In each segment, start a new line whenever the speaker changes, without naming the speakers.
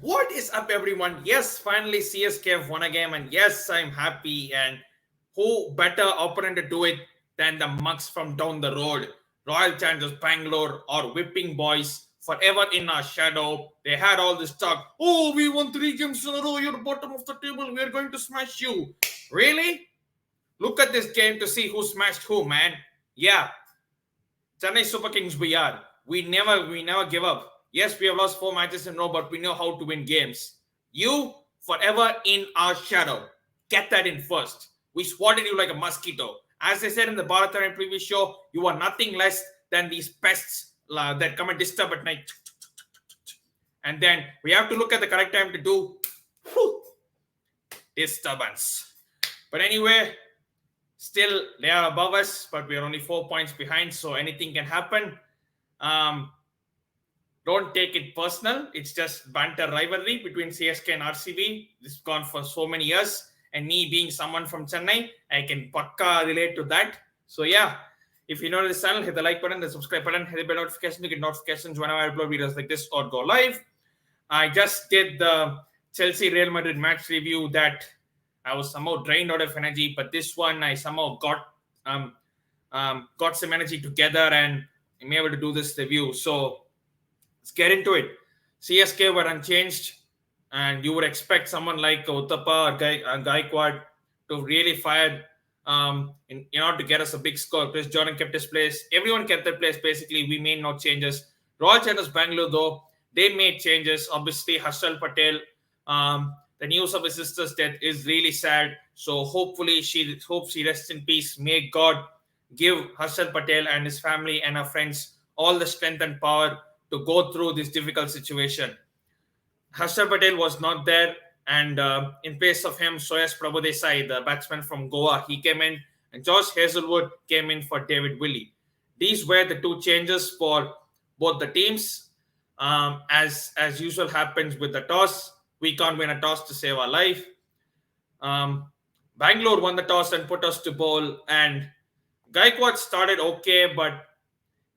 What is up, everyone? Yes, finally CSK have won a game, and yes, I'm happy. And who better opponent to do it than the mugs from down the road? Royal Challengers Bangalore or whipping boys forever in our shadow. They had all this talk. Oh, we won 3 games in a row. You're bottom of the table. We're going to smash you. Really? Look at this game to see who smashed who, man. Yeah, Chennai Super Kings we are. We never give up. Yes, we have lost 4 matches in a row, but we know how to win games. You forever in our shadow. Get that in first. We swatted you like a mosquito. As I said in the Bharatanayan previous show, you are nothing less than these pests that come and disturb at night. And then we have to look at the correct time to do disturbance. But anyway, still they are above us, but we are only 4 points behind, so anything can happen. um, don't take it personal. It's just banter rivalry between CSK and RCB. This has gone for so many years, and me being someone from Chennai, I can pakka relate to that. So yeah, if you know this channel, hit the like button, the subscribe button, hit the bell notification to get notifications whenever I upload videos like this or go live. I just did the Chelsea Real Madrid match review that I was somehow drained out of energy, but this one I somehow um, got some energy together and I'm able to do this review. So let's get into it. CSK were unchanged, and you would expect someone like Uthappa or Gaikwad to really fire in order to get us a big score. Chris Jordan kept his place. Everyone kept their place. Basically, we made no changes. Royal Challengers Bangalore, though, they made changes. Obviously, Harshal Patel, the news of his sister's death is really sad. So hopefully, she rests in peace. May God give Harshal Patel and his family and our friends all the strength and power to go through this difficult situation. Harshal Patel was not there, and in place of him, Suyash Prabhudesai, the batsman from Goa, he came in, and Josh Hazelwood came in for David Willey. These were the two changes for both the teams. As usual happens with the toss, we can't win a toss to save our life. Um, Bangalore won the toss and put us to bowl, and Gaikwad started okay, but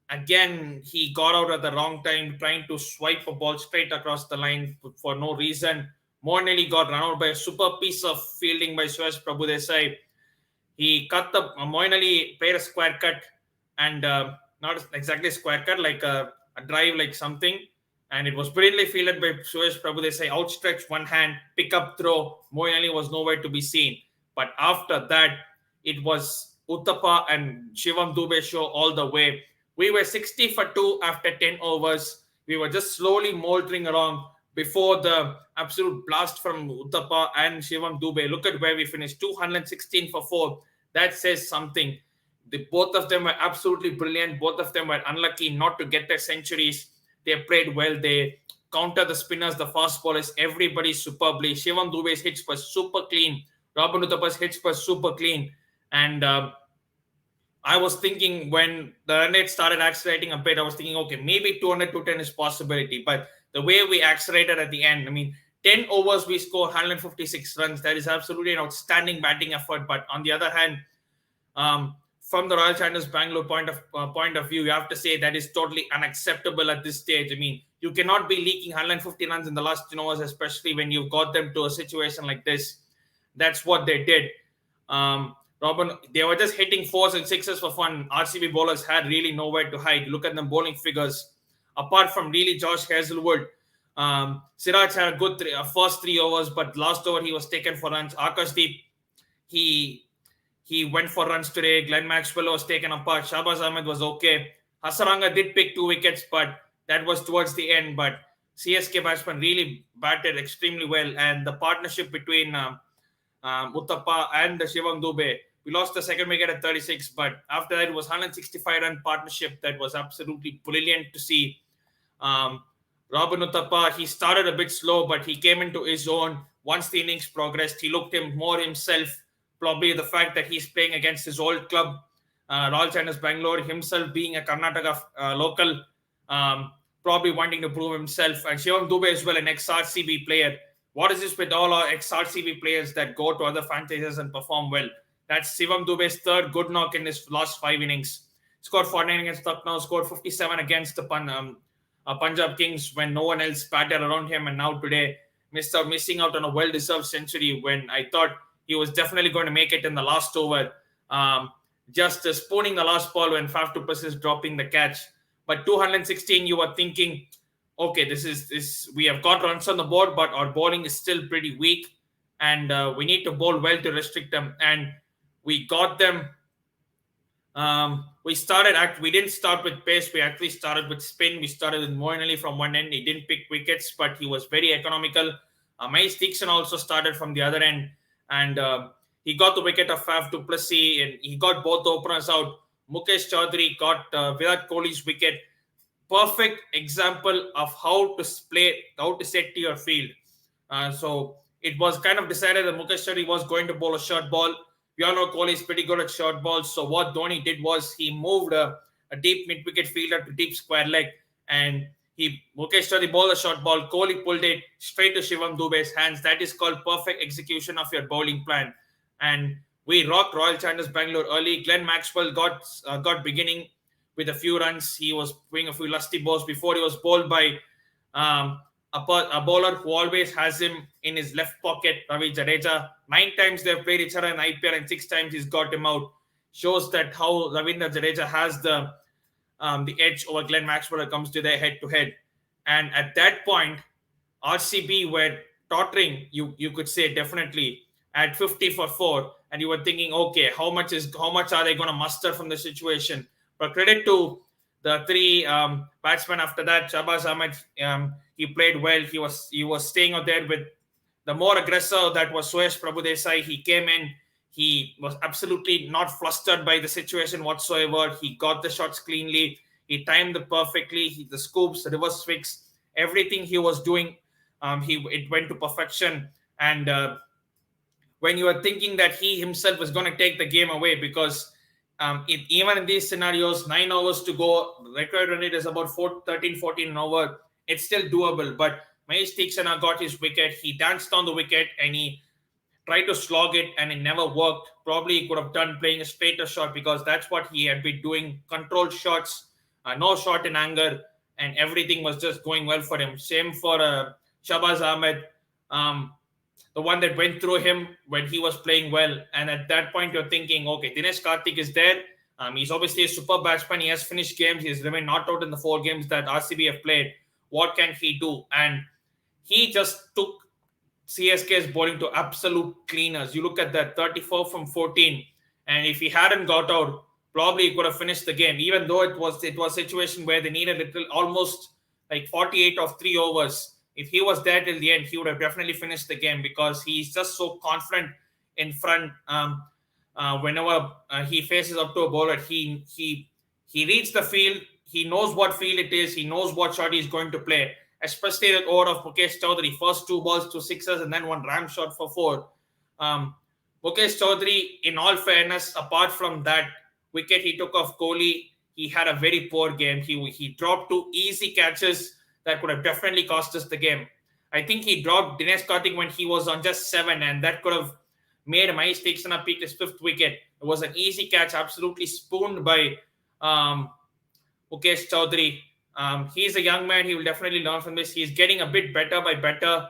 again, he got out at the wrong time, trying to swipe a ball straight across the line for no reason. More nearly got run out by a super piece of fielding by Suyash Prabhudesai. He cut the Moin Ali played a square cut, and not exactly a square cut, like a drive, like something. And it was brilliantly fielded by Suyash Prabhudesai. Outstretched one hand, pick up throw. Moin Ali was nowhere to be seen. But after that, it was Uthappa and Shivam Dube show all the way. We were 60 for 2 after 10 overs. We were just slowly motoring along before the absolute blast from Uthappa and Shivam Dube. Look at where we finished, 216 for 4. That says something. Both of them were absolutely brilliant. Both of them were unlucky not to get their centuries. They played well. They counter the spinners, the fast bowlers, everybody superbly. Shivam Dube's hits were super clean. Robin Uthappa's hits were super clean. And I was thinking when the run rate started accelerating a bit, I was thinking, okay, maybe 200 to 10 is possibility. But the way we accelerated at the end, I mean, 10 overs, we scored 156 runs. That is absolutely an outstanding batting effort. But on the other hand, from the Royal Challengers Bangalore point of view, you have to say that is totally unacceptable at this stage. I mean, you cannot be leaking 150 runs in the last 10 overs, especially when you've got them to a situation like this. That's what they did. Robin, they were just hitting fours and sixes for fun. RCB bowlers had really nowhere to hide. Look at them bowling figures. Apart from really Josh Hazelwood, Siraj had a good first 3 overs, but last over he was taken for runs. Akashdeep, he went for runs today. Glenn Maxwell was taken apart. Shahbhaz Ahmed was okay. Hasaranga did pick 2 wickets, but that was towards the end. But CSK batsmen really batted extremely well, and the partnership between Uthappa and Shivam Dube. We lost the second wicket at 36, but after that it was 165 run partnership that was absolutely brilliant to see. Robin Uthappa, he started a bit slow, but he came into his own. Once the innings progressed, he looked him more himself. Probably the fact that he's playing against his old club, Royal Challengers Bangalore, himself being a Karnataka local, probably wanting to prove himself. And Shivam Dube as well, an ex-RCB player. What is this with all our ex-RCB players that go to other franchises and perform well? That's Shivam Dube's third good knock in his last 5 innings. Scored 49 against Lucknow, scored 57 against the Punjab Kings when no one else batted around him, and now today missing out on a well-deserved century when I thought he was definitely going to make it in the last over. Just spooning the last ball when Faf du Plessis dropping the catch. But 216, you were thinking, okay, this we have got runs on the board, but our bowling is still pretty weak, and we need to bowl well to restrict them. And we got them. We didn't start with pace. We actually started with spin. We started with Moeen Ali from one end. He didn't pick wickets, but he was very economical. Maheesh Theekshana also started from the other end, and he got the wicket of Faf du Plessis, and he got both the openers out. Mukesh Chaudhary got Virat Kohli's wicket. Perfect example of how to set to your field. So it was kind of decided that Mukesh Chaudhary was going to bowl a short ball. We all know Kohli is pretty good at short balls. So what Dhoni did was he moved a deep mid-wicket fielder to deep square leg, and Mukesh Chaudhary bowled a short ball. Kohli pulled it straight to Shivam Dube's hands. That is called perfect execution of your bowling plan. And we rocked Royal Challengers Bangalore early. Glenn Maxwell got beginning with a few runs. He was doing a few lusty balls before he was bowled by a bowler who always has him in his left pocket, Ravi Jadeja. 9 times they've played each other in IPL and 6 times he's got him out. Shows that how Ravindra Jadeja has the edge over Glenn Maxwell when it comes to their head-to-head. And at that point, RCB were tottering, you could say, definitely at 50 for 4. And you were thinking, okay, how much are they going to muster from the situation? But credit to the 3 batsmen after that. Shahbhaz, Ahmed, he played well. He was staying out there with the more aggressor. That was Suyash Prabhudesai. He came in. He was absolutely not flustered by the situation whatsoever. He got the shots cleanly. He timed it perfectly. The scoops, the reverse swings, everything he was doing, it went to perfection. And when you were thinking that he himself was going to take the game away, because even in these scenarios, 9 overs to go, required run rate is about 13-14 an over. It's still doable. But Maheesh Theekshana got his wicket. He danced on the wicket and he tried to slog it, and it never worked. Probably he could have done playing a straighter shot, because that's what he had been doing. Controlled shots, no shot in anger, and everything was just going well for him. Same for Shahbhaz Ahmed, the one that went through him when he was playing well. And at that point, you're thinking, okay, Dinesh Karthik is there. He's obviously a super batsman. He has finished games. He's remained not out in the 4 games that RCB have played. What can he do? And he just took CSK's bowling to absolute cleaners. You look at that, 34 from 14. And if he hadn't got out, probably he could have finished the game, even though it was a situation where they needed almost like 48 of 3 overs. If he was there till the end, he would have definitely finished the game, because he's just so confident in front. Whenever he faces up to a bowler, he reads the field. He knows what field it is. He knows what shot he's going to play. Especially that over of Mukesh Chaudhary, first 2 balls, 2 sixes, and then 1 ram shot for 4. Mukesh Chaudhary, in all fairness, apart from that wicket he took off Kohli, he had a very poor game. He dropped 2 easy catches that could have definitely cost us the game. I think he dropped Dinesh Karthik when he was on just 7, and that could have made Maheesh Theekshana pick his 5th wicket. It was an easy catch, absolutely spooned by Mukesh Chaudhary. He's a young man. He will definitely learn from this. He's getting a bit better by better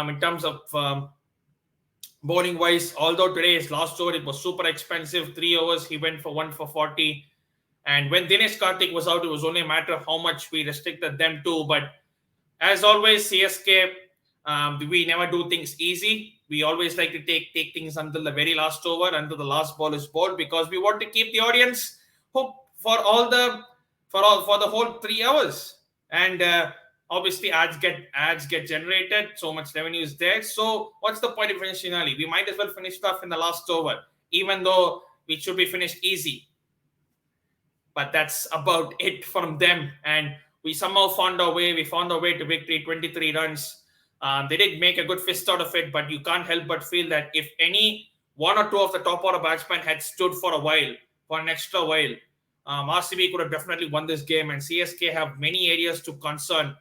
in terms of bowling wise. Although today his last over, it was super expensive. 3 overs, he went for 1 for 40. And when Dinesh Karthik was out, it was only a matter of how much we restricted them to. But as always, CSK, we never do things easy. We always like to take things until the very last over, until the last ball is bowled, because we want to keep the audience hooked for the whole 3 hours. And obviously ads get generated. So much revenue is there. So what's the point of finishing early? We might as well finish stuff in the last over, even though we should be finished easy. But that's about it from them. And we somehow found our way. We found our way to victory, 23 runs. They did make a good fist out of it, but you can't help but feel that if any 1 or 2 of the top order batsmen had stood for a while, for an extra while, RCB could have definitely won this game. And CSK have many areas of concern,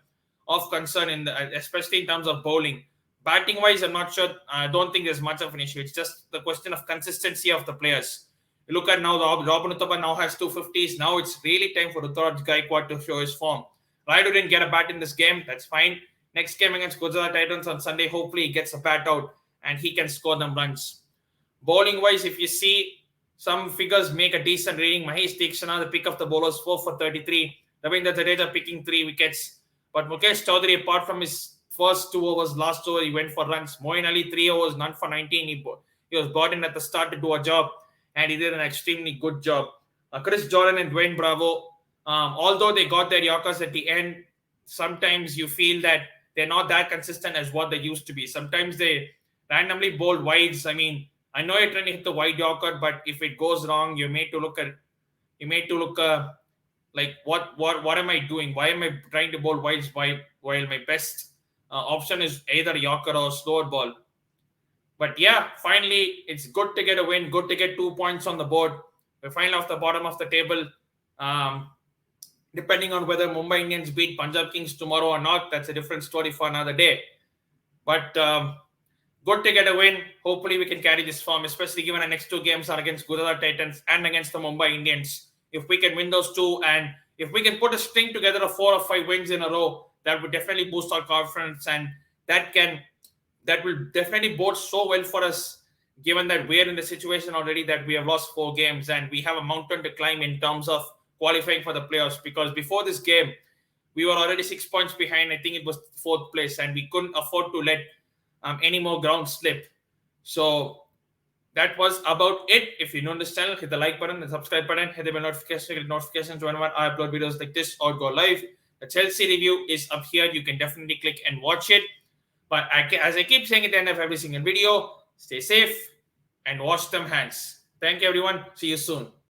especially in terms of bowling. Batting wise, I'm not sure. I don't think there's much of an issue. It's just the question of consistency of the players. You look at now, Robin Uthappa now has 250s. Now it's really time for Ruturaj Gaikwad to show his form. Raidu didn't get a bat in this game. That's fine. Next game against Gujarat Titans on Sunday, hopefully he gets a bat out and he can score them runs. Bowling wise, if you see, some figures make a decent reading. Maheesh Theekshana, the pick of the bowlers, 4 for 33. Ravindra Jadeja picking 3 wickets. But Mukesh Chaudhary, apart from his first 2 overs, last over, he went for runs. Moeen Ali, 3 overs, none for 19. He was brought in at the start to do a job, and he did an extremely good job. Chris Jordan and Dwayne Bravo, although they got their Yorkers at the end, sometimes you feel that they're not that consistent as what they used to be. Sometimes they randomly bowled wides. I mean, I know you're trying to hit the wide Yorker, but if it goes wrong, you're made to look like what am I doing? Why am I trying to bowl wides while my best option is either Yorker or slower ball? But yeah, finally, it's good to get a win. Good to get 2 points on the board. We're finally off the bottom of the table. Depending on whether Mumbai Indians beat Punjab Kings tomorrow or not, that's a different story for another day. But good to get a win. Hopefully, we can carry this form, especially given our next 2 games are against Gujarat Titans and against the Mumbai Indians. If we can win those 2, and if we can put a string together of 4 or 5 wins in a row, that would definitely boost our confidence, and that will definitely bode so well for us, given that we're in the situation already that we have lost 4 games and we have a mountain to climb in terms of qualifying for the playoffs. Because before this game, we were already 6 points behind. I think it was 4th place, and we couldn't afford to let any more ground slip. So that was about it. If you're new on this channel, hit the like button, the subscribe button, hit the bell notification to get notifications whenever I upload videos like this or go live. The Chelsea review is up here. You can definitely click and watch it. But as I keep saying at the end of every single video, stay safe and wash them hands. Thank you, everyone. See you soon.